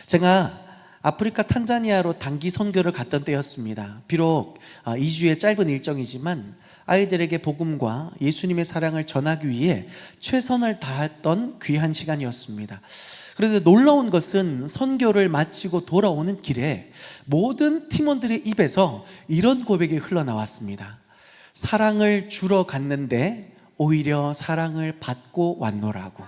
제가 아프리카 탄자니아로 단기 선교를 갔던 때였습니다. 비록 2주의 짧은 일정이지만 아이들에게 복음과 예수님의 사랑을 전하기 위해 최선을 다했던 귀한 시간이었습니다. 그런데 놀라운 것은 선교를 마치고 돌아오는 길에 모든 팀원들의 입에서 이런 고백이 흘러나왔습니다. 사랑을 주러 갔는데 오히려 사랑을 받고 왔노라고.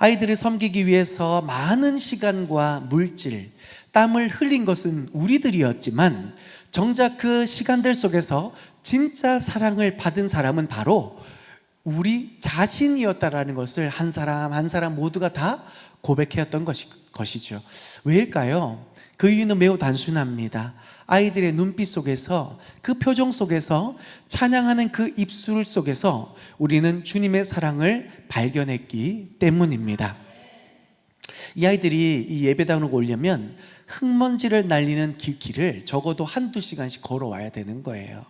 아이들을 섬기기 위해서 많은 시간과 물질, 땀을 흘린 것은 우리들이었지만 정작 그 시간들 속에서 진짜 사랑을 받은 사람은 바로 우리 자신이었다라는 것을 한 사람 한 사람 모두가 다 고백했던 것이죠. 왜일까요? 그 이유는 매우 단순합니다. 아이들의 눈빛 속에서, 그 표정 속에서, 찬양하는 그 입술 속에서 우리는 주님의 사랑을 발견했기 때문입니다. 이 아이들이 이 예배당으로 오려면 흙먼지를 날리는 길을 적어도 한두 시간씩 걸어와야 되는 거예요.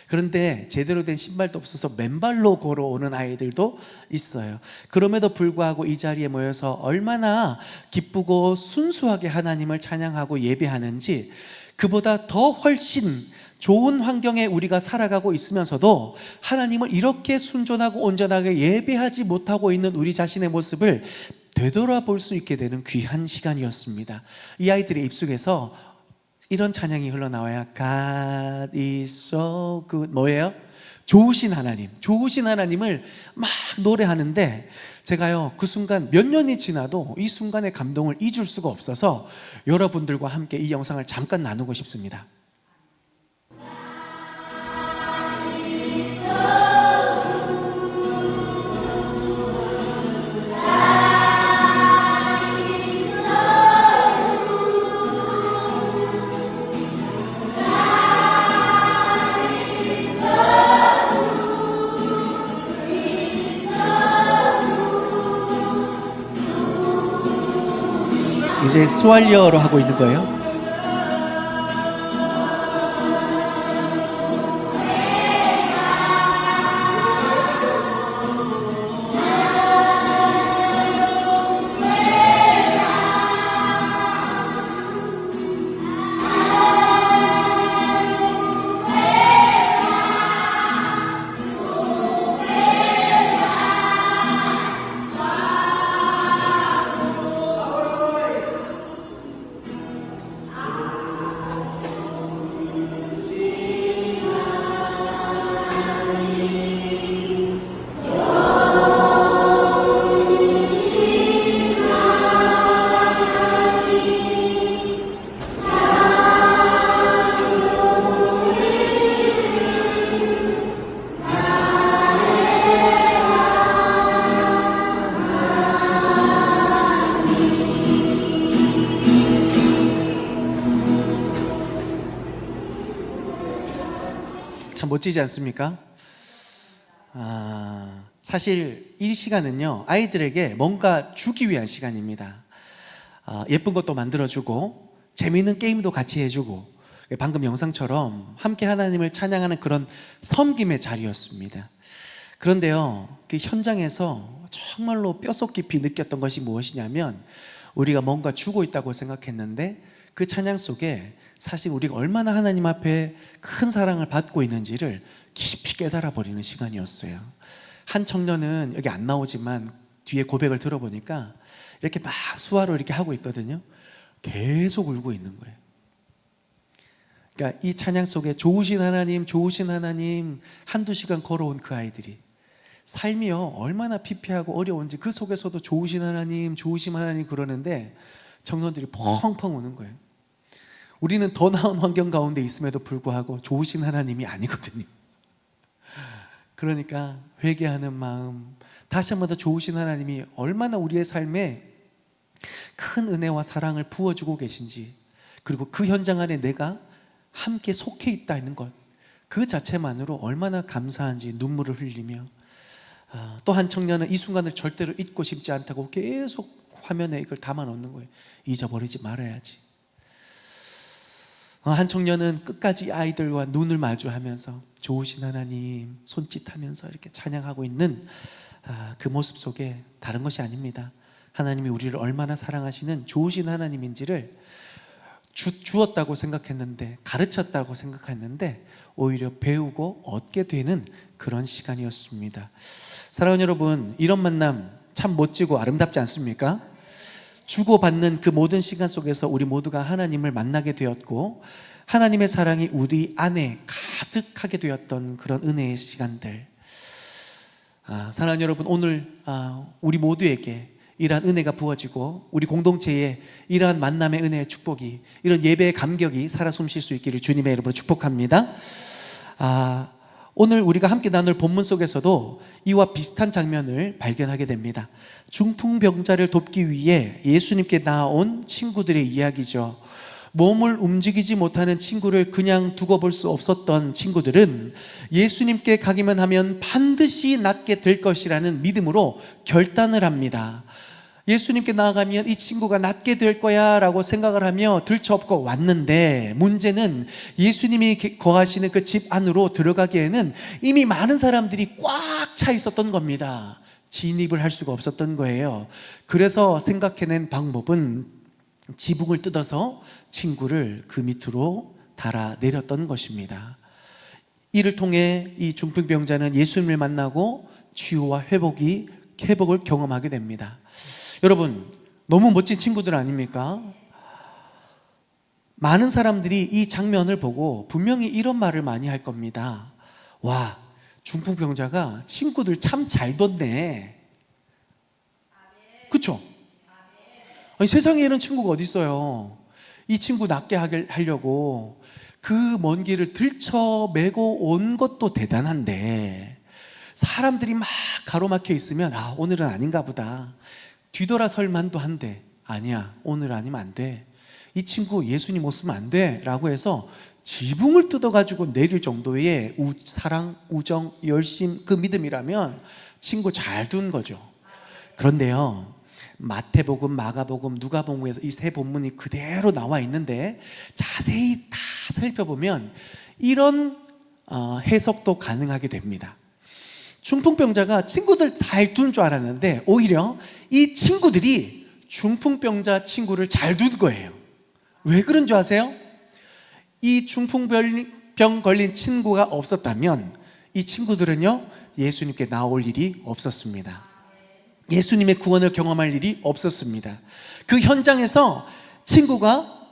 그런데 제대로 된 신발도 없어서 맨발로 걸어오는 아이들도 있어요. 그럼에도 불구하고 이 자리에 모여서 얼마나 기쁘고 순수하게 하나님을 찬양하고 예배하는지, 그보다 더 훨씬 좋은 환경에 우리가 살아가고 있으면서도 하나님을 이렇게 순전하고 온전하게 예배하지 못하고 있는 우리 자신의 모습을 되돌아볼 수 있게 되는 귀한 시간이었습니다. 이 아이들의 입속에서 이런 찬양이 흘러나와야 God is so good. 뭐예요? 좋으신 하나님, 좋으신 하나님을 막 노래하는데, 제가요 그 순간 몇 년이 지나도 이 순간의 감동을 잊을 수가 없어서 여러분들과 함께 이 영상을 잠깐 나누고 싶습니다. 이제 스왈리어로 하고 있는 거예요. 참 멋지지 않습니까? 사실 이 시간은요 아이들에게 뭔가 주기 위한 시간입니다. 예쁜 것도 만들어주고 재미있는 게임도 같이 해주고, 방금 영상처럼 함께 하나님을 찬양하는 그런 섬김의 자리였습니다. 그런데요 그 현장에서 정말로 뼛속 깊이 느꼈던 것이 무엇이냐면, 우리가 뭔가 주고 있다고 생각했는데 그 찬양 속에 사실 우리가 얼마나 하나님 앞에 큰 사랑을 받고 있는지를 깊이 깨달아 버리는 시간이었어요. 한 청년은 여기 안 나오지만 뒤에 고백을 들어보니까 이렇게 막 수화로 이렇게 하고 있거든요. 계속 울고 있는 거예요. 그러니까 이 찬양 속에 좋으신 하나님, 좋으신 하나님 한두 시간 걸어온 그 아이들이 삶이요 얼마나 피폐하고 어려운지 그 속에서도 좋으신 하나님, 좋으신 하나님 그러는데 청년들이 펑펑 우는 거예요. 우리는 더 나은 환경 가운데 있음에도 불구하고 좋으신 하나님이 아니거든요. 그러니까 회개하는 마음, 다시 한번 더 좋으신 하나님이 얼마나 우리의 삶에 큰 은혜와 사랑을 부어주고 계신지, 그리고 그 현장 안에 내가 함께 속해 있다는 것, 그 자체만으로 얼마나 감사한지 눈물을 흘리며, 또 한 청년은 이 순간을 절대로 잊고 싶지 않다고 계속 화면에 이걸 담아놓는 거예요. 잊어버리지 말아야지. 한 청년은 끝까지 아이들과 눈을 마주하면서 좋으신 하나님 손짓하면서 이렇게 찬양하고 있는 그 모습 속에 다른 것이 아닙니다. 하나님이 우리를 얼마나 사랑하시는 좋으신 하나님인지를 주었다고 생각했는데, 가르쳤다고 생각했는데 오히려 배우고 얻게 되는 그런 시간이었습니다. 사랑하는 여러분, 이런 만남 참 멋지고 아름답지 않습니까? 주고받는 그 모든 시간 속에서 우리 모두가 하나님을 만나게 되었고, 하나님의 사랑이 우리 안에 가득하게 되었던 그런 은혜의 시간들. 사랑하는 여러분, 오늘 우리 모두에게 이러한 은혜가 부어지고 우리 공동체에 이러한 만남의 은혜의 축복이, 이런 예배의 감격이 살아 숨쉴 수 있기를 주님의 이름으로 축복합니다. 오늘 우리가 함께 나눌 본문 속에서도 이와 비슷한 장면을 발견하게 됩니다. 중풍병자를 돕기 위해 예수님께 나아온 친구들의 이야기죠. 몸을 움직이지 못하는 친구를 그냥 두고 볼 수 없었던 친구들은 예수님께 가기만 하면 반드시 낫게 될 것이라는 믿음으로 결단을 합니다. 예수님께 나아가면 이 친구가 낫게 될 거야 라고 생각을 하며 들쳐업고 왔는데, 문제는 예수님이 거하시는 그 집 안으로 들어가기에는 이미 많은 사람들이 꽉 차 있었던 겁니다. 진입을 할 수가 없었던 거예요. 그래서 생각해낸 방법은 지붕을 뜯어서 친구를 그 밑으로 달아 내렸던 것입니다. 이를 통해 이 중풍병자는 예수님을 만나고 치유와 회복을 경험하게 됩니다. 여러분, 너무 멋진 친구들 아닙니까? 많은 사람들이 이 장면을 보고 분명히 이런 말을 많이 할 겁니다. 와, 중풍병자가 친구들 참 잘 뒀네. 그쵸? 아니, 세상에 이런 친구가 어디 있어요? 이 친구 낫게 하려고 그 먼 길을 들쳐매고 온 것도 대단한데, 사람들이 막 가로막혀 있으면 오늘은 아닌가 보다, 뒤돌아설 만도 한데, 아니야, 오늘 아니면 안 돼, 이 친구 예수님 없으면 안 돼 라고 해서 지붕을 뜯어가지고 내릴 정도의 사랑, 우정, 열심, 그 믿음이라면 친구 잘 둔 거죠. 그런데요, 마태복음, 마가복음, 누가복음에서 이 세 본문이 그대로 나와 있는데 자세히 다 살펴보면 이런 해석도 가능하게 됩니다. 중풍병자가 친구들 잘 둔 줄 알았는데 오히려 이 친구들이 중풍병자 친구를 잘 둔 거예요. 왜 그런 줄 아세요? 이 중풍병 걸린 친구가 없었다면 이 친구들은요, 예수님께 나올 일이 없었습니다. 예수님의 구원을 경험할 일이 없었습니다. 그 현장에서 친구가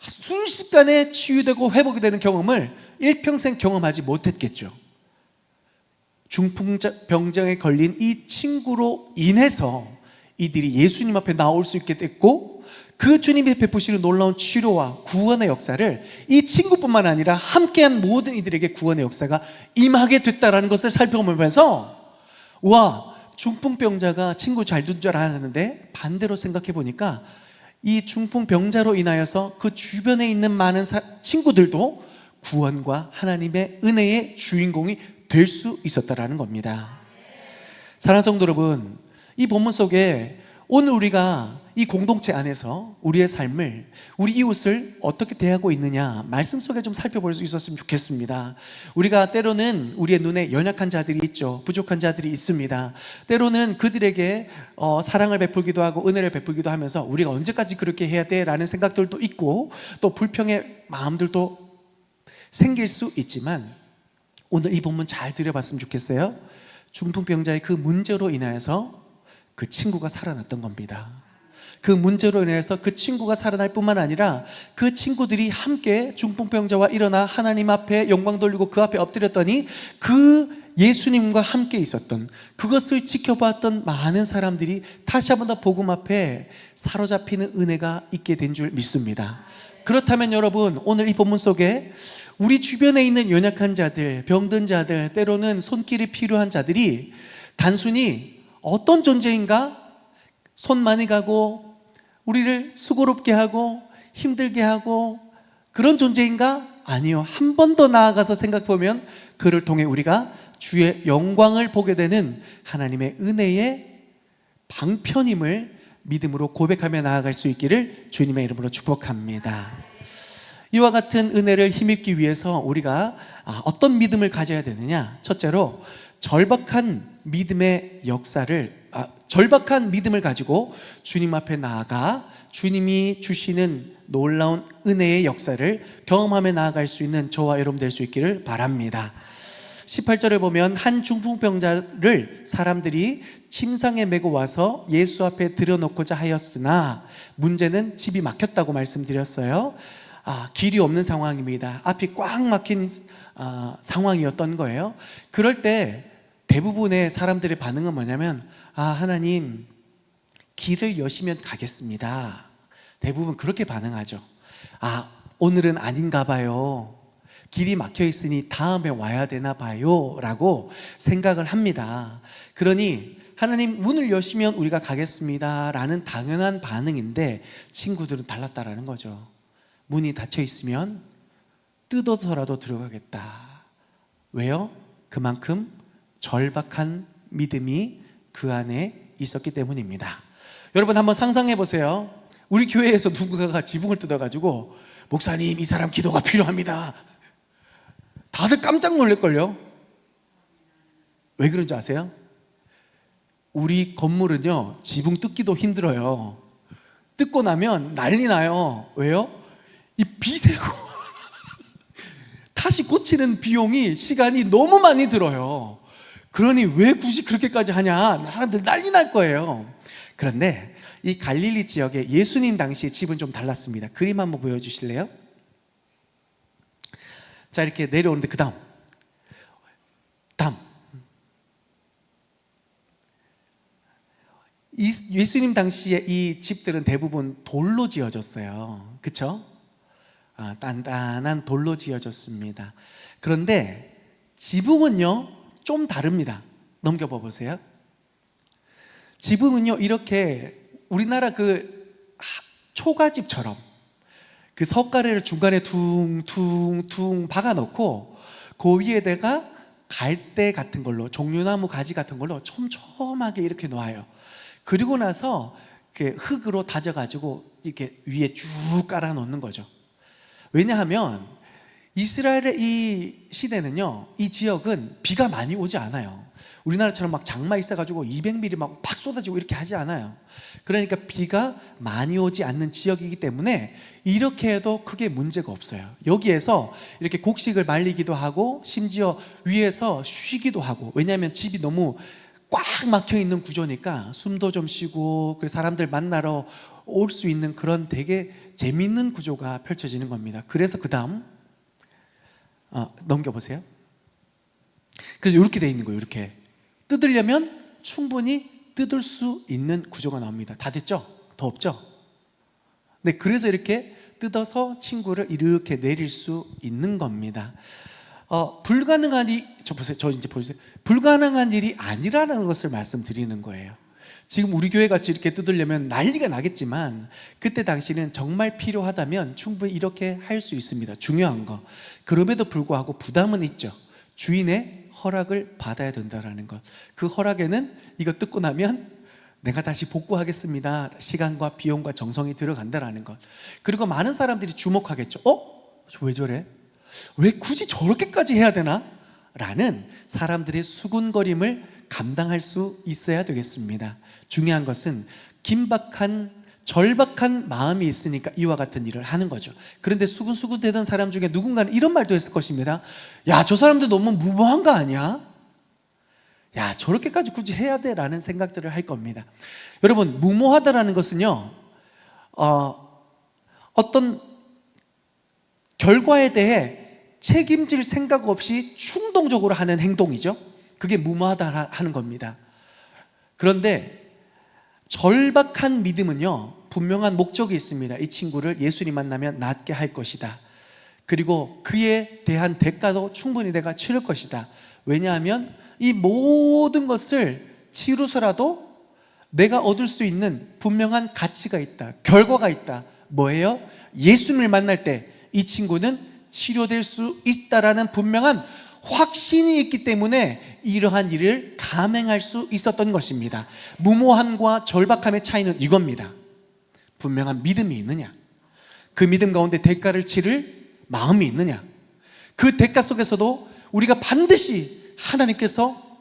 순식간에 치유되고 회복이 되는 경험을 일평생 경험하지 못했겠죠. 중풍병자에 걸린 이 친구로 인해서 이들이 예수님 앞에 나올 수 있게 됐고, 그 주님이 베푸시는 놀라운 치료와 구원의 역사를 이 친구뿐만 아니라 함께한 모든 이들에게 구원의 역사가 임하게 됐다는 것을 살펴보면서, 와, 중풍병자가 친구 잘 둔 줄 알았는데 반대로 생각해 보니까 이 중풍병자로 인하여서 그 주변에 있는 많은 친구들도 구원과 하나님의 은혜의 주인공이 될 수 있었다라는 겁니다. 사랑하는 성도 여러분, 이 본문 속에 오늘 우리가 이 공동체 안에서 우리의 삶을, 우리 이웃을 어떻게 대하고 있느냐, 말씀 속에 좀 살펴볼 수 있었으면 좋겠습니다. 우리가 때로는 우리의 눈에 연약한 자들이 있죠. 부족한 자들이 있습니다. 때로는 그들에게 사랑을 베풀기도 하고 은혜를 베풀기도 하면서 우리가 언제까지 그렇게 해야 돼? 라는 생각들도 있고, 또 불평의 마음들도 생길 수 있지만, 오늘 이 본문 잘 들여봤으면 좋겠어요. 중풍병자의 그 문제로 인하여서 그 친구가 살아났던 겁니다. 그 문제로 인해서 그 친구가 살아날 뿐만 아니라 그 친구들이 함께 중풍병자와 일어나 하나님 앞에 영광 돌리고 그 앞에 엎드렸더니 그 예수님과 함께 있었던, 그것을 지켜봤던 많은 사람들이 다시 한 번 더 복음 앞에 사로잡히는 은혜가 있게 된 줄 믿습니다. 그렇다면 여러분, 오늘 이 본문 속에 우리 주변에 있는 연약한 자들, 병든 자들, 때로는 손길이 필요한 자들이 단순히 어떤 존재인가? 손 많이 가고 우리를 수고롭게 하고 힘들게 하고 그런 존재인가? 아니요. 한 번 더 나아가서 생각해보면 그를 통해 우리가 주의 영광을 보게 되는 하나님의 은혜의 방편임을 믿음으로 고백하며 나아갈 수 있기를 주님의 이름으로 축복합니다. 이와 같은 은혜를 힘입기 위해서 우리가 어떤 믿음을 가져야 되느냐? 첫째로 절박한 믿음의 역사를 절박한 믿음을 가지고 주님 앞에 나아가 주님이 주시는 놀라운 은혜의 역사를 경험하며 나아갈 수 있는 저와 여러분 될 수 있기를 바랍니다. 18절에 보면 한 중풍병자를 사람들이 침상에 메고 와서 예수 앞에 들여놓고자 하였으나 문제는 집이 막혔다고 말씀드렸어요. 길이 없는 상황입니다. 앞이 꽉 막힌 상황이었던 거예요. 그럴 때 대부분의 사람들의 반응은 뭐냐면 하나님 길을 여시면 가겠습니다. 대부분 그렇게 반응하죠. 오늘은 아닌가 봐요. 길이 막혀 있으니 다음에 와야 되나 봐요 라고 생각을 합니다. 그러니 하나님 문을 여시면 우리가 가겠습니다 라는 당연한 반응인데 친구들은 달랐다라는 거죠. 문이 닫혀 있으면 뜯어서라도 들어가겠다. 왜요? 그만큼 절박한 믿음이 그 안에 있었기 때문입니다. 여러분 한번 상상해 보세요. 우리 교회에서 누군가가 지붕을 뜯어가지고 목사님 이 사람 기도가 필요합니다. 다들 깜짝 놀랄걸요. 왜 그런지 아세요? 우리 건물은요 지붕 뜯기도 힘들어요. 뜯고 나면 난리 나요. 왜요? 이 비세고 다시 고치는 비용이 시간이 너무 많이 들어요. 그러니 왜 굳이 그렇게까지 하냐 사람들 난리 날 거예요. 그런데 이 갈릴리 지역에 예수님 당시의 집은 좀 달랐습니다. 그림 한번 보여주실래요? 자 이렇게 내려오는데 그 다음 예수님 당시에 이 집들은 대부분 돌로 지어졌어요. 그렇죠? 단단한 돌로 지어졌습니다. 그런데 지붕은요 좀 다릅니다. 넘겨봐 보세요. 지붕은요 이렇게 우리나라 그 초가집처럼 그 석가래를 중간에 둥둥둥 박아놓고 그 위에다가 갈대 같은 걸로 종려나무 가지 같은 걸로 촘촘하게 이렇게 놓아요. 그리고 나서 흙으로 다져가지고 이렇게 위에 쭉 깔아 놓는 거죠. 왜냐하면 이스라엘의 이 시대는요 이 지역은 비가 많이 오지 않아요. 우리나라처럼 막 장마 있어가지고 200mm 막 쏟아지고 이렇게 하지 않아요. 그러니까 비가 많이 오지 않는 지역이기 때문에 이렇게 해도 크게 문제가 없어요. 여기에서 이렇게 곡식을 말리기도 하고 심지어 위에서 쉬기도 하고, 왜냐하면 집이 너무 꽉 막혀 있는 구조니까 숨도 좀 쉬고 그래서 사람들 만나러 올 수 있는 그런 되게 재밌는 구조가 펼쳐지는 겁니다. 그래서 그 다음 넘겨보세요. 그래서 이렇게 돼 있는 거예요. 이렇게 뜯으려면 충분히 뜯을 수 있는 구조가 나옵니다. 다 됐죠? 더 없죠? 네, 그래서 이렇게 뜯어서 친구를 이렇게 내릴 수 있는 겁니다. 불가능한 불가능한 일이 아니라는 것을 말씀드리는 거예요. 지금 우리 교회 같이 이렇게 뜯으려면 난리가 나겠지만 그때 당시는 정말 필요하다면 충분히 이렇게 할 수 있습니다. 중요한 거. 그럼에도 불구하고 부담은 있죠. 주인의 허락을 받아야 된다는 것. 그 허락에는 이거 뜯고 나면 내가 다시 복구하겠습니다. 시간과 비용과 정성이 들어간다는 것. 그리고 많은 사람들이 주목하겠죠. 왜 저래? 왜 굳이 저렇게까지 해야 되나? 라는 사람들의 수군거림을 감당할 수 있어야 되겠습니다. 중요한 것은 긴박한 절박한 마음이 있으니까 이와 같은 일을 하는 거죠. 그런데 수군수군 되던 사람 중에 누군가는 이런 말도 했을 것입니다. 야, 저 사람들 너무 무모한 거 아니야? 야, 저렇게까지 굳이 해야 돼? 라는 생각들을 할 겁니다. 여러분, 무모하다라는 것은요 어떤 결과에 대해 책임질 생각 없이 충동적으로 하는 행동이죠. 그게 무모하다 하는 겁니다. 그런데 절박한 믿음은요 분명한 목적이 있습니다. 이 친구를 예수님 만나면 낫게 할 것이다. 그리고 그에 대한 대가도 충분히 내가 치를 것이다. 왜냐하면 이 모든 것을 치루서라도 내가 얻을 수 있는 분명한 가치가 있다. 결과가 있다. 뭐예요? 예수님을 만날 때 이 친구는 치료될 수 있다라는 분명한 확신이 있기 때문에 이러한 일을 감행할 수 있었던 것입니다. 무모함과 절박함의 차이는 이겁니다. 분명한 믿음이 있느냐, 그 믿음 가운데 대가를 치를 마음이 있느냐, 그 대가 속에서도 우리가 반드시 하나님께서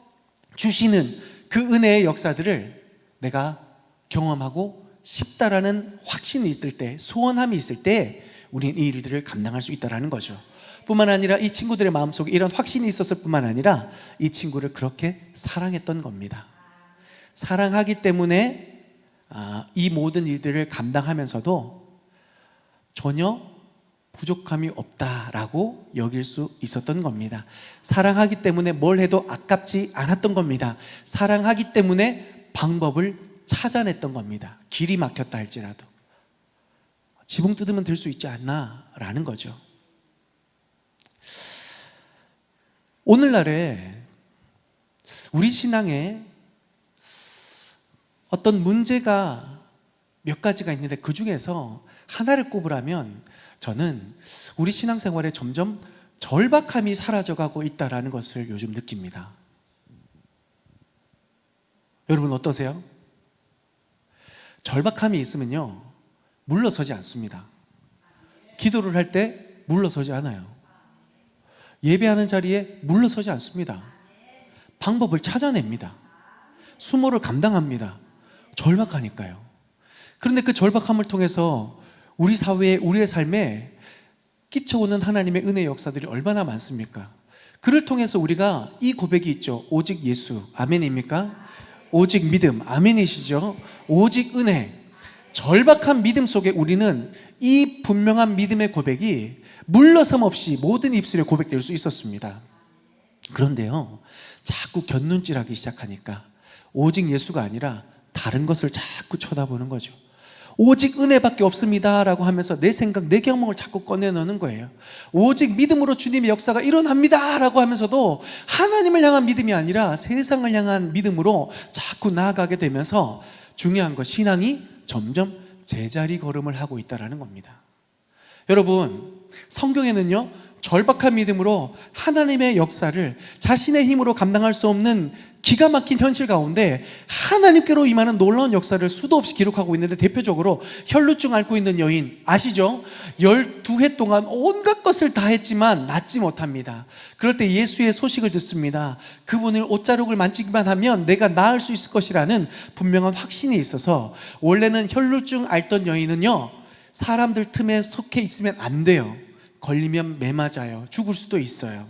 주시는 그 은혜의 역사들을 내가 경험하고 싶다라는 확신이 있을 때, 소원함이 있을 때 우리는 이 일들을 감당할 수 있다는 거죠. 뿐만 아니라 이 친구들의 마음속에 이런 확신이 있었을 뿐만 아니라 이 친구를 그렇게 사랑했던 겁니다. 사랑하기 때문에 이 모든 일들을 감당하면서도 전혀 부족함이 없다라고 여길 수 있었던 겁니다. 사랑하기 때문에 뭘 해도 아깝지 않았던 겁니다. 사랑하기 때문에 방법을 찾아냈던 겁니다. 길이 막혔다 할지라도 지붕 뜯으면 될 수 있지 않나 라는 거죠. 오늘날에 우리 신앙에 어떤 문제가 몇 가지가 있는데 그 중에서 하나를 꼽으라면 저는 우리 신앙생활에 점점 절박함이 사라져가고 있다는 것을 요즘 느낍니다. 여러분 어떠세요? 절박함이 있으면요 물러서지 않습니다. 기도를 할 때 물러서지 않아요. 예배하는 자리에 물러서지 않습니다. 방법을 찾아냅니다. 수모를 감당합니다. 절박하니까요. 그런데 그 절박함을 통해서 우리 사회에, 우리의 삶에 끼쳐오는 하나님의 은혜의 역사들이 얼마나 많습니까? 그를 통해서 우리가 이 고백이 있죠. 오직 예수, 아멘입니까? 오직 믿음, 아멘이시죠? 오직 은혜. 절박한 믿음 속에 우리는 이 분명한 믿음의 고백이 물러섬 없이 모든 입술에 고백될 수 있었습니다. 그런데요, 자꾸 곁눈질하기 시작하니까 오직 예수가 아니라 다른 것을 자꾸 쳐다보는 거죠. 오직 은혜밖에 없습니다 라고 하면서 내 생각, 내 경험을 자꾸 꺼내놓는 거예요. 오직 믿음으로 주님의 역사가 일어납니다 라고 하면서도 하나님을 향한 믿음이 아니라 세상을 향한 믿음으로 자꾸 나아가게 되면서 중요한 것, 신앙이 점점 제자리 걸음을 하고 있다는 겁니다. 여러분, 성경에는요 절박한 믿음으로 하나님의 역사를 자신의 힘으로 감당할 수 없는 기가 막힌 현실 가운데 하나님께로 임하는 놀라운 역사를 수도 없이 기록하고 있는데, 대표적으로 혈루증 앓고 있는 여인 아시죠? 12해 동안 온갖 것을 다 했지만 낫지 못합니다. 그럴 때 예수의 소식을 듣습니다. 그분을 옷자락을 만지기만 하면 내가 나을 수 있을 것이라는 분명한 확신이 있어서, 원래는 혈루증 앓던 여인은요 사람들 틈에 속해 있으면 안 돼요. 걸리면 매 맞아요. 죽을 수도 있어요.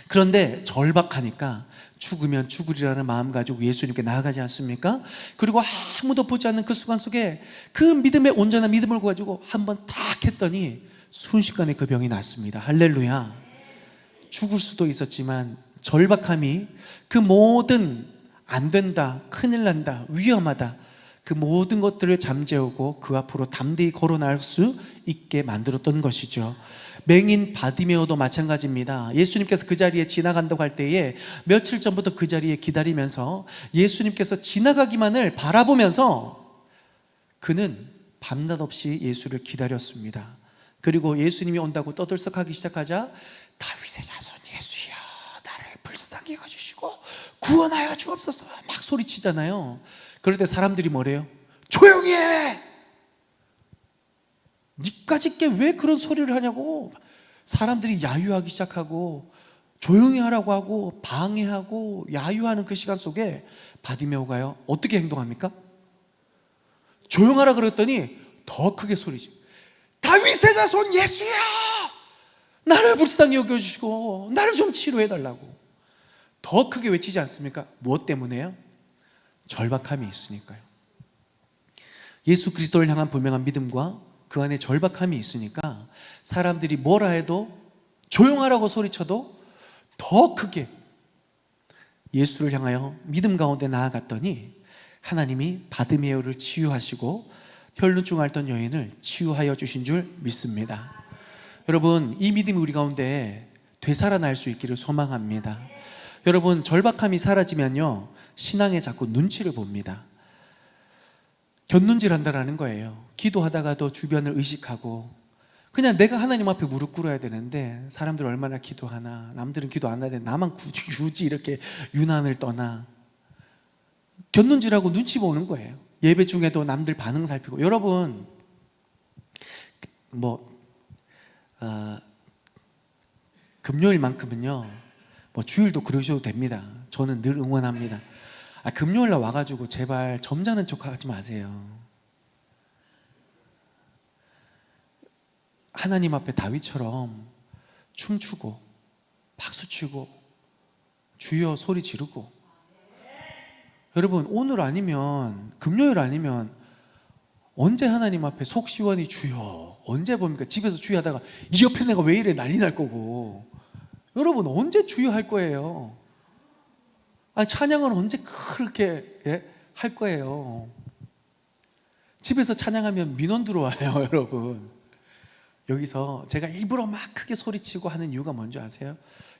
그런데 절박하니까 죽으면 죽으리라는 마음 가지고 예수님께 나아가지 않습니까? 그리고 아무도 보지 않는 그 순간 속에 그 믿음의 온전한 믿음을 가지고 한번 탁 했더니 순식간에 그 병이 낫습니다. 할렐루야. 죽을 수도 있었지만 절박함이 그 모든 안 된다, 큰일 난다, 위험하다, 그 모든 것들을 잠재우고 그 앞으로 담대히 걸어 나갈 수 있게 만들었던 것이죠. 맹인 바디메오도 마찬가지입니다. 예수님께서 그 자리에 지나간다고 할 때에 며칠 전부터 그 자리에 기다리면서 예수님께서 지나가기만을 바라보면서 그는 밤낮 없이 예수를 기다렸습니다. 그리고 예수님이 온다고 떠들썩하기 시작하자 다윗의 자손 예수여 나를 불쌍히 여겨주시고 구원하여 주옵소서 막 소리치잖아요. 그럴 때 사람들이 뭐래요? 조용히 해! 니까짓게 왜 그런 소리를 하냐고. 사람들이 야유하기 시작하고 조용히 하라고 하고 방해하고 야유하는 그 시간 속에 바디메오가요 어떻게 행동합니까? 조용하라 그랬더니 더 크게 소리지. 다윗의 자손 예수야 나를 불쌍히 여겨주시고 나를 좀 치료해달라고 더 크게 외치지 않습니까? 무엇 때문에요? 절박함이 있으니까요. 예수 그리스도를 향한 분명한 믿음과 그 안에 절박함이 있으니까 사람들이 뭐라 해도 조용하라고 소리쳐도 더 크게 예수를 향하여 믿음 가운데 나아갔더니 하나님이 바드메오를 치유하시고 혈루증 앓던 여인을 치유하여 주신 줄 믿습니다. 여러분, 이 믿음이 우리 가운데 되살아날 수 있기를 소망합니다. 여러분, 절박함이 사라지면요 신앙에 자꾸 눈치를 봅니다. 곁눈질한다라는 거예요. 기도하다가도 주변을 의식하고 그냥 내가 하나님 앞에 무릎 꿇어야 되는데 사람들 얼마나 기도하나, 남들은 기도 안 하는데 나만 굳이 이렇게 유난을 떠나. 곁눈질하고 눈치 보는 거예요. 예배 중에도 남들 반응 살피고. 여러분 금요일만큼은요 주일도 그러셔도 됩니다. 저는 늘 응원합니다. 금요일 날 와가지고 제발 점잖은 척 하지 마세요. 하나님 앞에 다윗처럼 춤추고 박수치고 주여 소리 지르고. 여러분, 오늘 아니면 금요일 아니면 언제 하나님 앞에 속 시원히 주여 언제 봅니까? 집에서 주여 하다가 이 옆에 내가 왜 이래 난리 날 거고. 여러분, 언제 주여 할 거예요? 찬양을 언제 그렇게 할 거예요? 집에서 찬양하면 민원 들어와요. 여러분, 여기서 제가 일부러 막 크게 소리치고 하는 이유가 뭔지 아세요?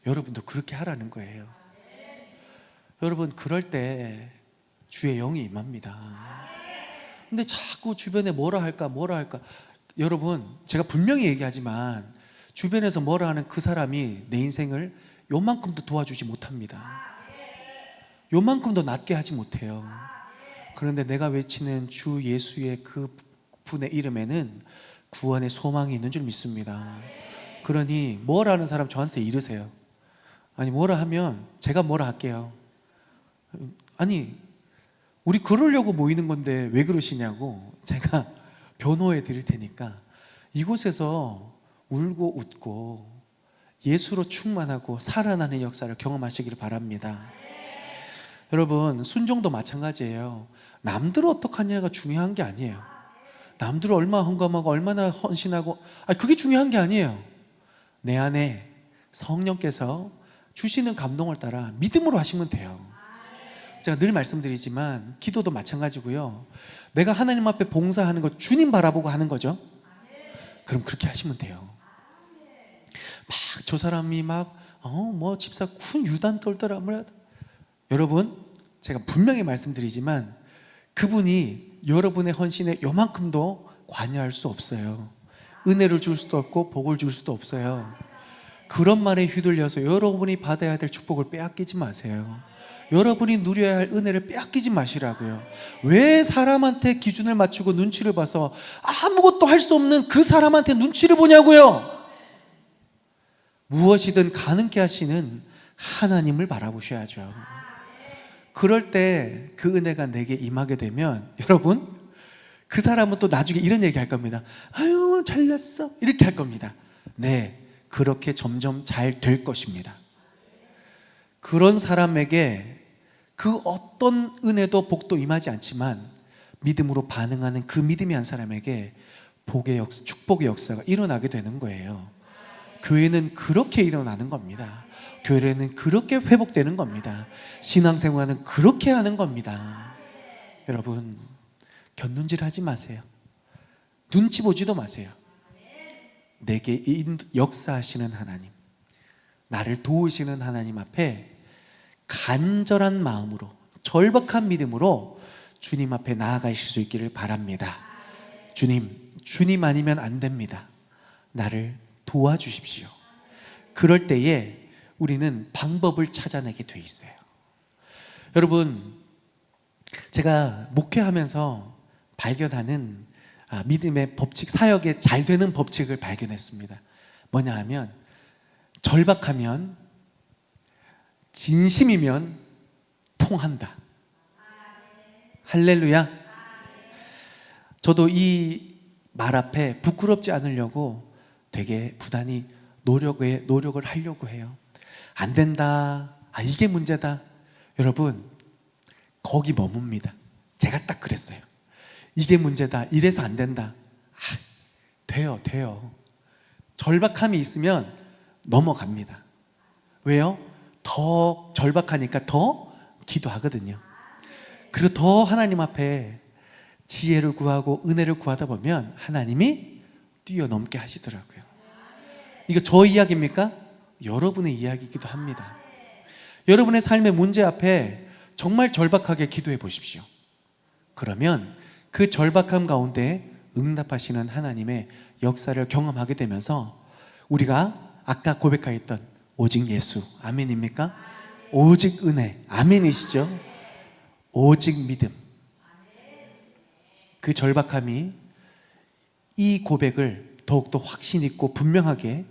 여러분도 그렇게 하라는 거예요. 여러분, 그럴 때 주의 영이 임합니다. 근데 자꾸 주변에 뭐라 할까 여러분, 제가 분명히 얘기하지만 주변에서 뭐라 하는 그 사람이 내 인생을 요만큼도 도와주지 못합니다. 요만큼도 낫게 하지 못해요. 그런데 내가 외치는 주 예수의 그 분의 이름에는 구원의 소망이 있는 줄 믿습니다. 그러니 뭐라 하는 사람 저한테 이르세요. 뭐라 하면 제가 뭐라 할게요. 우리 그러려고 모이는 건데 왜 그러시냐고 제가 변호해 드릴 테니까 이곳에서 울고 웃고 예수로 충만하고 살아나는 역사를 경험하시길 바랍니다. 여러분, 순종도 마찬가지예요. 남들 어떻게 하냐가 중요한 게 아니에요. 남들 얼마나 헌금하고 얼마나 헌신하고 그게 중요한 게 아니에요. 내 안에 성령께서 주시는 감동을 따라 믿음으로 하시면 돼요. 제가 늘 말씀드리지만 기도도 마찬가지고요. 내가 하나님 앞에 봉사하는 거 주님 바라보고 하는 거죠. 그럼 그렇게 하시면 돼요. 저 사람이 집사 군 유단 떨더라. 여러분, 제가 분명히 말씀드리지만 그분이 여러분의 헌신에 요만큼도 관여할 수 없어요. 은혜를 줄 수도 없고 복을 줄 수도 없어요. 그런 말에 휘둘려서 여러분이 받아야 될 축복을 빼앗기지 마세요. 여러분이 누려야 할 은혜를 빼앗기지 마시라고요. 왜 사람한테 기준을 맞추고 눈치를 봐서 아무것도 할 수 없는 그 사람한테 눈치를 보냐고요. 무엇이든 가능케 하시는 하나님을 바라보셔야죠. 그럴 때 그 은혜가 내게 임하게 되면 여러분, 그 사람은 또 나중에 이런 얘기 할 겁니다. 아유 잘났어 이렇게 할 겁니다. 네, 그렇게 점점 잘 될 것입니다. 그런 사람에게 그 어떤 은혜도 복도 임하지 않지만 믿음으로 반응하는 그 믿음이 한 사람에게 복의 역사, 축복의 역사가 일어나게 되는 거예요. 교회는 그렇게 일어나는 겁니다. 교회는 그렇게 회복되는 겁니다. 신앙생활은 그렇게 하는 겁니다. 여러분, 곁눈질 하지 마세요. 눈치 보지도 마세요. 내게 역사하시는 하나님, 나를 도우시는 하나님 앞에 간절한 마음으로, 절박한 믿음으로 주님 앞에 나아가실 수 있기를 바랍니다. 주님 아니면 안 됩니다. 나를 도와주십시오. 그럴 때에 우리는 방법을 찾아내게 돼 있어요. 여러분, 제가 목회하면서 발견하는 믿음의 법칙, 사역에 잘 되는 법칙을 발견했습니다. 뭐냐 하면 절박하면, 진심이면 통한다. 할렐루야. 저도 이 말 앞에 부끄럽지 않으려고 되게 부단히 노력을 하려고 해요. 안 된다, 이게 문제다. 여러분, 거기 머뭅니다. 제가 딱 그랬어요. 이게 문제다, 이래서 안 된다. 돼요. 절박함이 있으면 넘어갑니다. 왜요? 더 절박하니까 더 기도하거든요. 그리고 더 하나님 앞에 지혜를 구하고 은혜를 구하다 보면 하나님이 뛰어넘게 하시더라고요. 이거 저 이야기입니까? 여러분의 이야기이기도 합니다. 여러분의 삶의 문제 앞에 정말 절박하게 기도해 보십시오. 그러면 그 절박함 가운데 응답하시는 하나님의 역사를 경험하게 되면서 우리가 아까 고백하였던 오직 예수, 아멘입니까? 오직 은혜, 아멘이시죠? 오직 믿음. 그 절박함이 이 고백을 더욱더 확신 있고 분명하게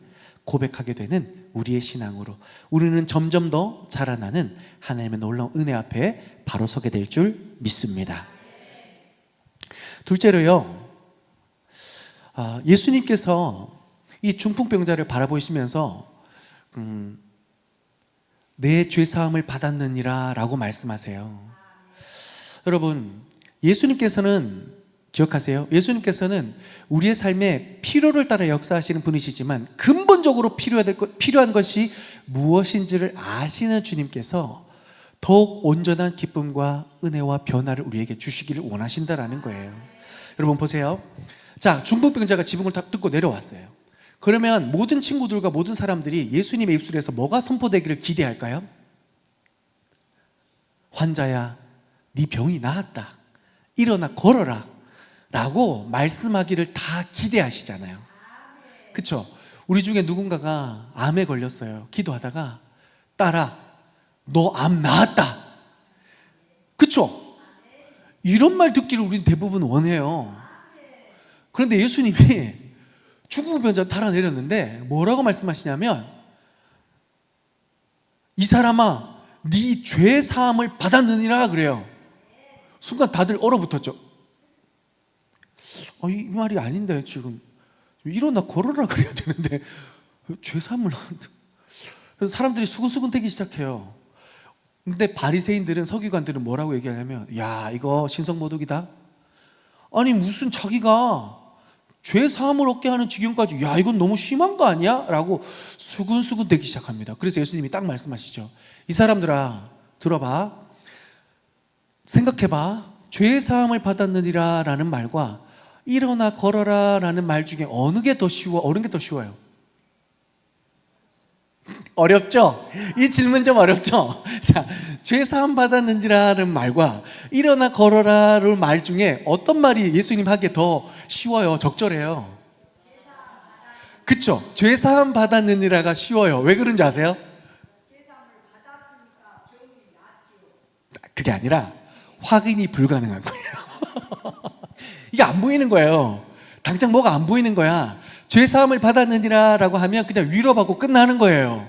고백하게 되는 우리의 신앙으로 우리는 점점 더 자라나는 하나님의 놀라운 은혜 앞에 바로 서게 될 줄 믿습니다. 둘째로요, 예수님께서 이 중풍병자를 바라보시면서 내 죄사함을 받았느니라 라고 말씀하세요. 여러분, 예수님께서는 기억하세요. 예수님께서는 우리의 삶에 필요를 따라 역사하시는 분이시지만 근본적으로 필요한 것이 무엇인지를 아시는 주님께서 더욱 온전한 기쁨과 은혜와 변화를 우리에게 주시기를 원하신다라는 거예요. 여러분 보세요. 자, 중풍병자가 지붕을 탁 뜯고 내려왔어요. 그러면 모든 친구들과 모든 사람들이 예수님의 입술에서 뭐가 선포되기를 기대할까요? 환자야, 네 병이 나았다. 일어나 걸어라 라고 말씀하기를 다 기대하시잖아요. 그쵸? 우리 중에 누군가가 암에 걸렸어요. 기도하다가 딸아, 너 암 나았다. 그쵸? 이런 말 듣기를 우리는 대부분 원해요. 그런데 예수님이 중풍병자 달아내렸는데 뭐라고 말씀하시냐면, 이 사람아, 네 죄 사함을 받았느니라 그래요. 순간 다들 얼어붙었죠. 이 말이 아닌데, 지금 일어나 걸어라 그래야 되는데 죄 사함을. 그래서 사람들이 수근수근대기 시작해요. 근데 바리새인들은, 서기관들은 뭐라고 얘기하냐면, 야, 이거 신성모독이다. 아니 무슨 자기가 죄 사함을 얻게 하는 지경까지, 야, 이건 너무 심한 거 아니야? 라고 수근수근대기 시작합니다. 그래서 예수님이 딱 말씀하시죠. 이 사람들아, 들어봐. 생각해봐. 죄 사함을 받았느니라 라는 말과 일어나 걸어라 라는 말 중에 어느 게 더 쉬워요? 어렵죠? 이 질문 좀 어렵죠? 자, 죄 사함 받았는지라는 말과 일어나 걸어라는 말 중에 어떤 말이 예수님 하기에 더 쉬워요? 적절해요? 그쵸? 죄 사함 받았느니라가 쉬워요. 왜 그런지 아세요? 그게 아니라 확인이 불가능한 거예요. 이게 안 보이는 거예요. 당장 뭐가 안 보이는 거야. 죄 사함을 받았느니라 라고 하면 그냥 위로받고 끝나는 거예요.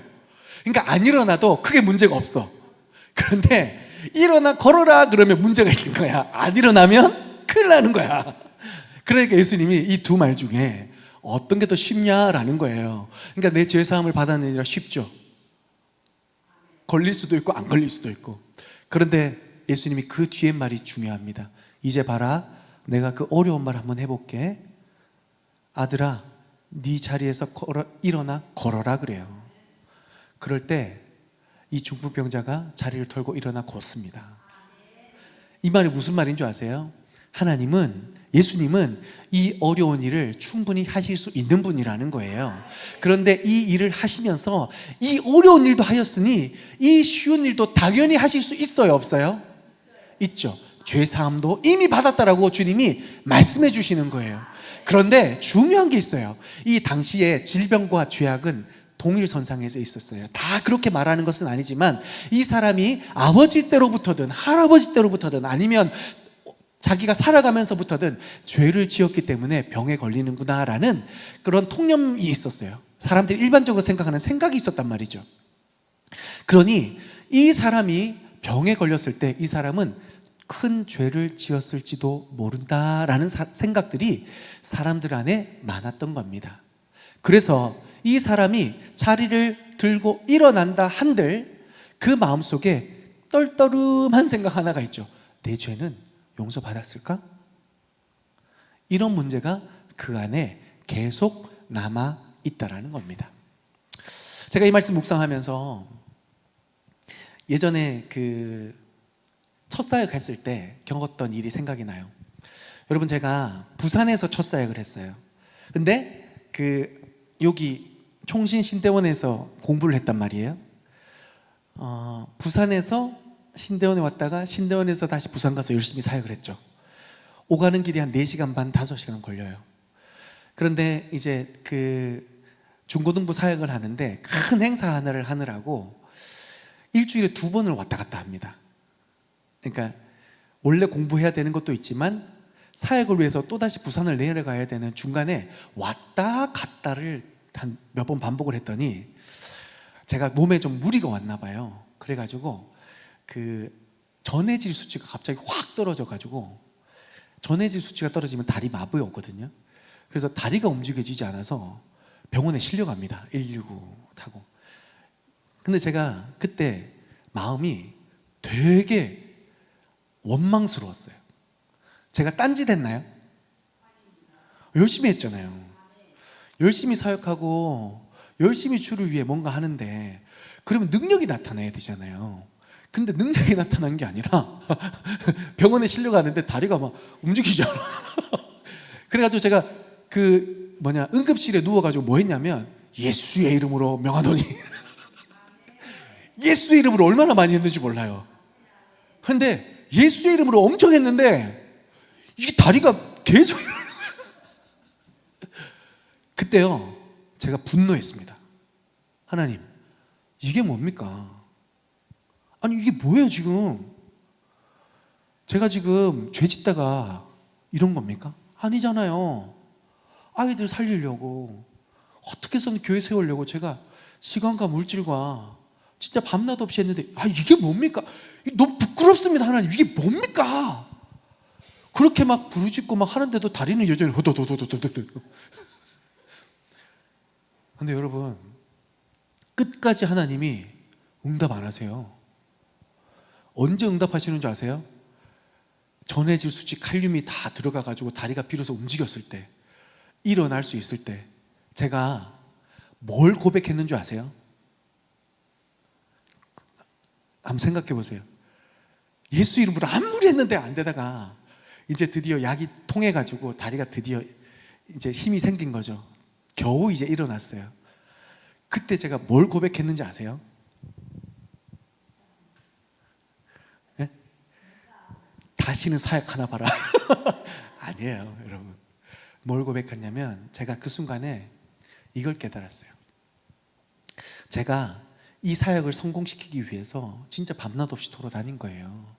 그러니까 안 일어나도 크게 문제가 없어. 그런데 일어나 걸어라 그러면 문제가 있는 거야. 안 일어나면 큰일 나는 거야. 그러니까 예수님이 이 두 말 중에 어떤 게 더 쉽냐라는 거예요. 그러니까 내 죄 사함을 받았느니라 쉽죠. 걸릴 수도 있고 안 걸릴 수도 있고. 그런데 예수님이 그 뒤에 말이 중요합니다. 이제 봐라, 내가 그 어려운 말 한번 해볼게. 아들아, 네 자리에서 일어나 걸어라 그래요. 그럴 때 이 중풍병자가 자리를 털고 일어나 걷습니다. 이 말이 무슨 말인 줄 아세요? 예수님은 이 어려운 일을 충분히 하실 수 있는 분이라는 거예요. 그런데 이 일을 하시면서 이 어려운 일도 하셨으니 이 쉬운 일도 당연히 하실 수 있어요, 없어요? 있죠. 죄사함도 이미 받았다라고 주님이 말씀해 주시는 거예요. 그런데 중요한 게 있어요. 이 당시에 질병과 죄악은 동일선상에서 있었어요. 다 그렇게 말하는 것은 아니지만 이 사람이 아버지 때로부터든 할아버지 때로부터든 아니면 자기가 살아가면서부터든 죄를 지었기 때문에 병에 걸리는구나라는 그런 통념이 있었어요. 사람들이 일반적으로 생각하는 생각이 있었단 말이죠. 그러니 이 사람이 병에 걸렸을 때 이 사람은 큰 죄를 지었을지도 모른다라는 생각들이 사람들 안에 많았던 겁니다. 그래서 이 사람이 자리를 들고 일어난다 한들 그 마음속에 떨떠름한 생각 하나가 있죠. 내 죄는 용서받았을까? 이런 문제가 그 안에 계속 남아 있다라는 겁니다. 제가 이 말씀 묵상하면서 예전에 첫 사역 했을 때 겪었던 일이 생각이 나요. 여러분, 제가 부산에서 첫 사역을 했어요. 근데 여기 총신 신대원에서 공부를 했단 말이에요. 부산에서 신대원에 왔다가 신대원에서 다시 부산 가서 열심히 사역을 했죠. 오가는 길이 한 4시간 반, 5시간 걸려요. 그런데 이제 중고등부 사역을 하는데 큰 행사 하나를 하느라고 일주일에 2번을 왔다 갔다 합니다. 그러니까 원래 공부해야 되는 것도 있지만 사역을 위해서 또다시 부산을 내려가야 되는 중간에 왔다 갔다를 한 몇 번 반복을 했더니 제가 몸에 좀 무리가 왔나 봐요. 그래가지고 그 전해질 수치가 갑자기 확 떨어져가지고, 전해질 수치가 떨어지면 다리 마부에 오거든요. 그래서 다리가 움직여지지 않아서 병원에 실려갑니다. 119 타고. 근데 제가 그때 마음이 되게 원망스러웠어요. 제가 딴짓 했나요? 열심히 했잖아요. 열심히 사역하고 열심히 주를 위해 뭔가 하는데, 그러면 능력이 나타나야 되잖아요. 근데 능력이 나타난 게 아니라 병원에 실려가는데 다리가 막 움직이지 않아. 그래가지고 제가 응급실에 누워가지고 뭐 했냐면, 예수의 이름으로 명하노니. 예수의 이름으로 얼마나 많이 했는지 몰라요. 그런데 예수의 이름으로 엄청 했는데 이 다리가 계속 일어나는 거예요. 그때요, 제가 분노했습니다. 하나님, 이게 뭡니까? 아니 이게 뭐예요 지금? 제가 지금 죄 짓다가 이런 겁니까? 아니잖아요. 아이들 살리려고, 어떻게 해서든 교회 세우려고 제가 시간과 물질과 진짜 밤낮 없이 했는데, 이게 뭡니까? 너무 부끄럽습니다. 하나님, 이게 뭡니까? 그렇게 막 부르짖고 막 하는데도 다리는 여전히 호도도도도도도. 근데 여러분, 끝까지 하나님이 응답 안 하세요. 언제 응답하시는 줄 아세요? 전해질 수치 칼륨이 다 들어가가지고 다리가 비로소 움직였을 때, 일어날 수 있을 때, 제가 뭘 고백했는 줄 아세요? 한번 생각해 보세요. 예수 이름으로 아무리 했는데 안 되다가 이제 드디어 약이 통해가지고 다리가 드디어 이제 힘이 생긴 거죠. 겨우 이제 일어났어요. 그때 제가 뭘 고백했는지 아세요? 네? 다시는 사역하나 봐라. 아니에요, 여러분. 뭘 고백했냐면, 제가 그 순간에 이걸 깨달았어요. 제가 이 사역을 성공시키기 위해서 진짜 밤낮 없이 돌아다닌 거예요.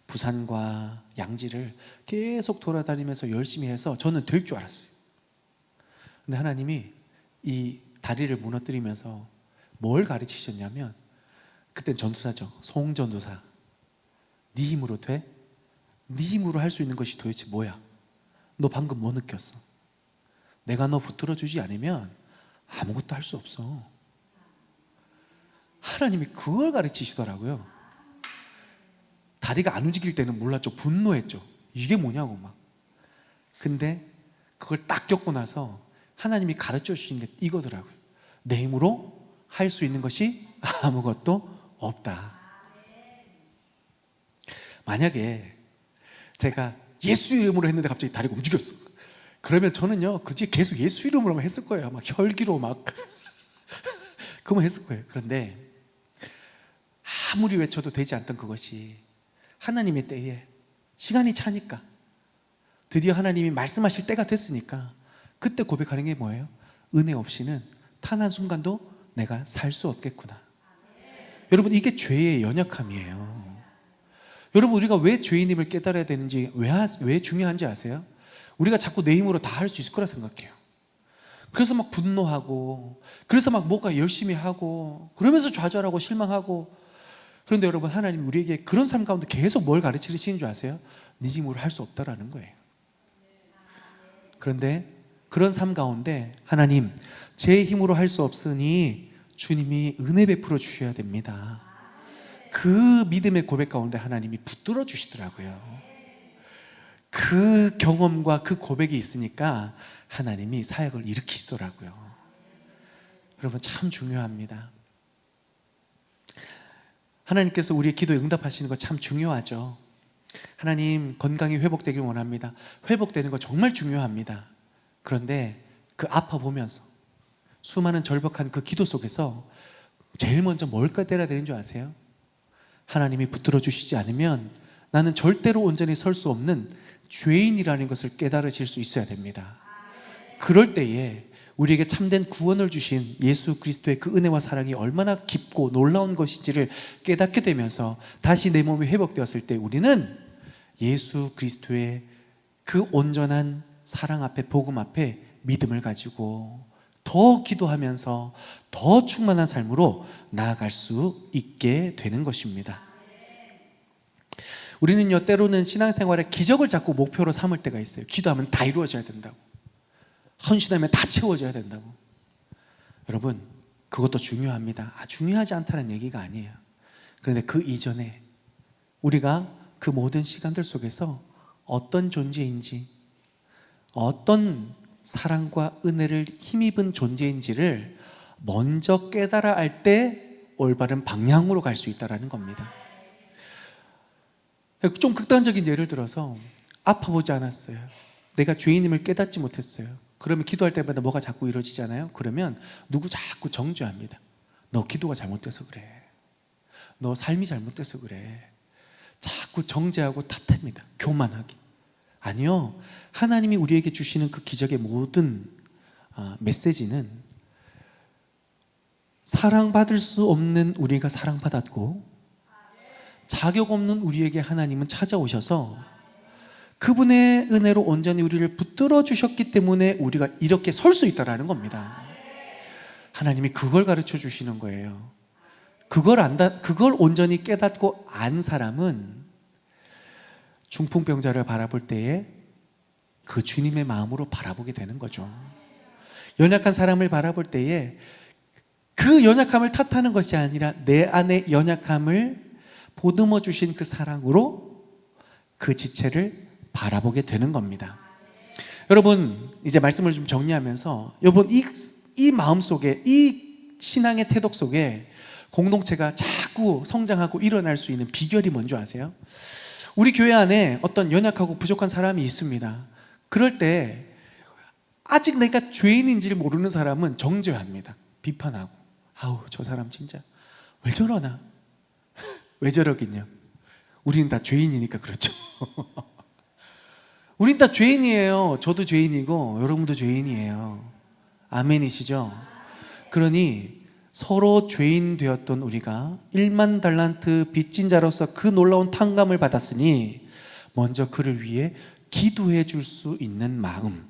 부산과 양지를 계속 돌아다니면서 열심히 해서 저는 될 줄 알았어요. 근데 하나님이 이 다리를 무너뜨리면서 뭘 가르치셨냐면, 그땐 전도사죠. 송전도사. 네 힘으로 돼? 네 힘으로 할 수 있는 것이 도대체 뭐야? 너 방금 뭐 느꼈어? 내가 너 붙들어 주지 않으면 아무것도 할 수 없어. 하나님이 그걸 가르치시더라고요. 다리가 안 움직일 때는 몰랐죠. 분노했죠. 이게 뭐냐고 막. 근데 그걸 딱 겪고 나서 하나님이 가르쳐 주신 게 이거더라고요. 내 힘으로 할 수 있는 것이 아무것도 없다. 만약에 제가 예수 이름으로 했는데 갑자기 다리가 움직였어, 그러면 저는요, 그지 계속 예수 이름으로만 했을 거예요. 막 혈기로 막 그만 했을 거예요. 그런데 아무리 외쳐도 되지 않던 그것이 하나님의 때에 시간이 차니까, 드디어 하나님이 말씀하실 때가 됐으니까 그때 고백하는 게 뭐예요? 은혜 없이는 단 한순간도 내가 살 수 없겠구나. 여러분, 이게 죄의 연약함이에요. 여러분, 우리가 왜 죄인임을 깨달아야 되는지, 왜 중요한지 아세요? 우리가 자꾸 내 힘으로 다 할 수 있을 거라 생각해요. 그래서 막 분노하고, 그래서 막 뭔가 열심히 하고, 그러면서 좌절하고 실망하고. 그런데 여러분, 하나님 우리에게 그런 삶 가운데 계속 뭘 가르치시는 줄 아세요? 네 힘으로 할 수 없다라는 거예요. 그런데 그런 삶 가운데 하나님, 제 힘으로 할 수 없으니 주님이 은혜 베풀어 주셔야 됩니다. 그 믿음의 고백 가운데 하나님이 붙들어 주시더라고요. 그 경험과 그 고백이 있으니까 하나님이 사역을 일으키시더라고요. 여러분, 참 중요합니다. 하나님께서 우리의 기도에 응답하시는 거 참 중요하죠. 하나님, 건강이 회복되길 원합니다. 회복되는 거 정말 중요합니다. 그런데 그 아파 보면서 수많은 절박한 그 기도 속에서 제일 먼저 뭘 깨달아야 되는 줄 아세요? 하나님이 붙들어 주시지 않으면 나는 절대로 온전히 설 수 없는 죄인이라는 것을 깨달으실 수 있어야 됩니다. 그럴 때에 우리에게 참된 구원을 주신 예수 그리스도의 그 은혜와 사랑이 얼마나 깊고 놀라운 것인지를 깨닫게 되면서 다시 내 몸이 회복되었을 때 우리는 예수 그리스도의 그 온전한 사랑 앞에, 복음 앞에 믿음을 가지고 더 기도하면서 더 충만한 삶으로 나아갈 수 있게 되는 것입니다. 우리는요, 때로는 신앙생활에 기적을 자꾸 목표로 삼을 때가 있어요. 기도하면 다 이루어져야 된다고, 헌신하면 다 채워져야 된다고. 여러분, 그것도 중요합니다. 중요하지 않다는 얘기가 아니에요. 그런데 그 이전에 우리가 그 모든 시간들 속에서 어떤 존재인지, 어떤 사랑과 은혜를 힘입은 존재인지를 먼저 깨달아 알 때 올바른 방향으로 갈 수 있다는 겁니다. 좀 극단적인 예를 들어서 아파보지 않았어요. 내가 죄인임을 깨닫지 못했어요. 그러면 기도할 때마다 뭐가 자꾸 이루어지잖아요. 그러면 누구 자꾸 정죄합니다. 너 기도가 잘못돼서 그래, 너 삶이 잘못돼서 그래. 자꾸 정죄하고 탓합니다. 교만하게. 아니요, 하나님이 우리에게 주시는 그 기적의 모든 메시지는 사랑받을 수 없는 우리가 사랑받았고, 자격 없는 우리에게 하나님은 찾아오셔서 그분의 은혜로 온전히 우리를 붙들어 주셨기 때문에 우리가 이렇게 설 수 있다는 겁니다. 하나님이 그걸 가르쳐 주시는 거예요. 그걸 온전히 깨닫고 안 사람은 중풍병자를 바라볼 때에 그 주님의 마음으로 바라보게 되는 거죠. 연약한 사람을 바라볼 때에 그 연약함을 탓하는 것이 아니라 내 안의 연약함을 보듬어 주신 그 사랑으로 그 지체를 바라보게 되는 겁니다. 여러분, 이제 말씀을 좀 정리하면서, 여러분, 이 마음 속에, 이 신앙의 태도 속에 공동체가 자꾸 성장하고 일어날 수 있는 비결이 뭔지 아세요? 우리 교회 안에 어떤 연약하고 부족한 사람이 있습니다. 그럴 때 아직 내가 죄인인지를 모르는 사람은 정죄합니다. 비판하고, 아우, 저 사람 진짜 왜 저러나, 왜 저러겠냐. 우리는 다 죄인이니까 그렇죠. 우린 다 죄인이에요. 저도 죄인이고 여러분도 죄인이에요. 아멘이시죠? 그러니 서로 죄인 되었던 우리가 1만 달란트 빚진 자로서 그 놀라운 탕감을 받았으니 먼저 그를 위해 기도해 줄 수 있는 마음,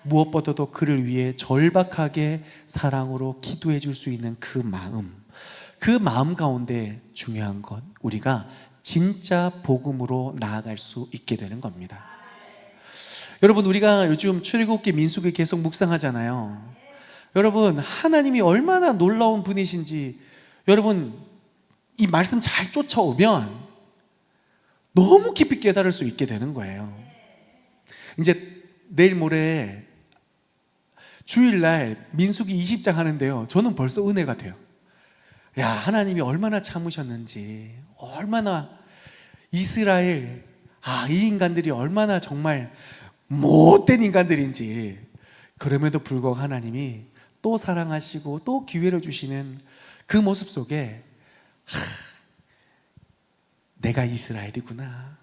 무엇보다도 그를 위해 절박하게 사랑으로 기도해 줄 수 있는 그 마음 가운데 중요한 건 우리가 진짜 복음으로 나아갈 수 있게 되는 겁니다. 여러분, 우리가 요즘 출애굽기, 민수기 계속 묵상하잖아요. 여러분, 하나님이 얼마나 놀라운 분이신지 여러분 이 말씀 잘 쫓아오면 너무 깊이 깨달을 수 있게 되는 거예요. 이제 내일 모레 주일날 민수기 20장 하는데요, 저는 벌써 은혜가 돼요. 야, 하나님이 얼마나 참으셨는지, 얼마나 이스라엘, 이 인간들이 얼마나 정말 못된 인간들인지, 그럼에도 불구하고 하나님이 또 사랑하시고 또 기회를 주시는 그 모습 속에 내가 이스라엘이구나,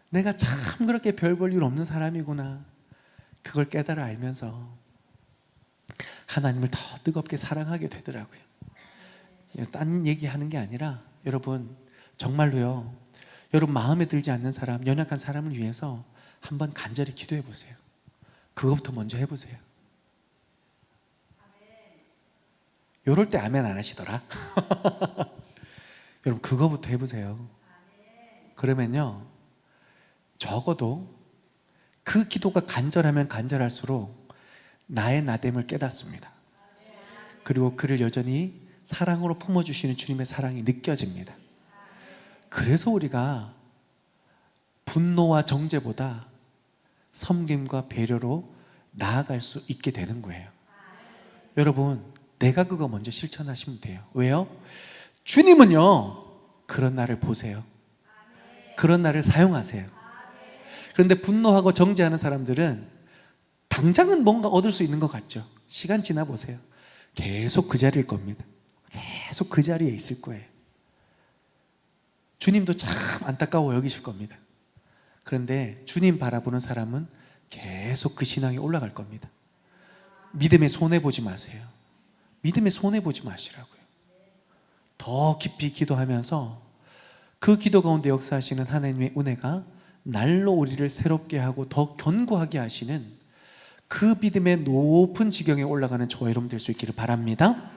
내가 참 그렇게 별 볼 일 없는 사람이구나, 그걸 깨달아 알면서 하나님을 더 뜨겁게 사랑하게 되더라고요. 딴 얘기하는 게 아니라 여러분, 정말로요, 여러분 마음에 들지 않는 사람, 연약한 사람을 위해서 한번 간절히 기도해 보세요. 그것부터 먼저 해보세요. 요럴 때 아멘 안 하시더라. 여러분, 그거부터 해보세요. 그러면요, 적어도 그 기도가 간절하면 간절할수록 나의 나됨을 깨닫습니다. 그리고 그를 여전히 사랑으로 품어주시는 주님의 사랑이 느껴집니다. 그래서 우리가 분노와 정죄보다 섬김과 배려로 나아갈 수 있게 되는 거예요. 여러분, 내가 그거 먼저 실천하시면 돼요. 왜요? 주님은요, 그런 나를 보세요. 그런 나를 사용하세요. 그런데 분노하고 정죄하는 사람들은 당장은 뭔가 얻을 수 있는 것 같죠. 시간 지나 보세요. 계속 그 자리일 겁니다. 계속 그 자리에 있을 거예요. 주님도 참 안타까워 여기실 겁니다. 그런데 주님 바라보는 사람은 계속 그 신앙이 올라갈 겁니다. 믿음에 손해보지 마세요. 믿음에 손해보지 마시라고요. 더 깊이 기도하면서 그 기도 가운데 역사하시는 하나님의 은혜가 날로 우리를 새롭게 하고 더 견고하게 하시는 그 믿음의 높은 지경에 올라가는 저와 여러분 될 수 있기를 바랍니다.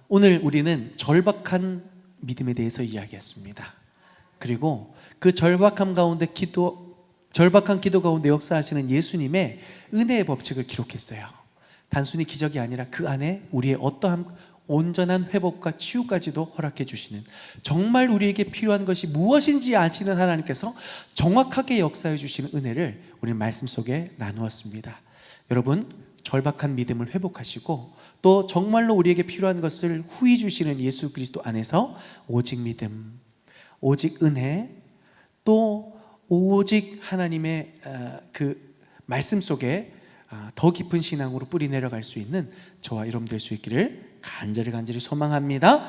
오늘 우리는 절박한 믿음에 대해서 이야기했습니다. 그리고 그 절박한 기도 가운데 역사하시는 예수님의 은혜의 법칙을 기록했어요. 단순히 기적이 아니라 그 안에 우리의 어떠한 온전한 회복과 치유까지도 허락해 주시는, 정말 우리에게 필요한 것이 무엇인지 아시는 하나님께서 정확하게 역사해 주시는 은혜를 우리는 말씀 속에 나누었습니다. 여러분, 절박한 믿음을 회복하시고 또 정말로 우리에게 필요한 것을 후히 주시는 예수 그리스도 안에서 오직 믿음, 오직 은혜, 또 오직 하나님의 그 말씀 속에 더 깊은 신앙으로 뿌리 내려갈 수 있는 저와 여러분 될 수 있기를 간절히 소망합니다.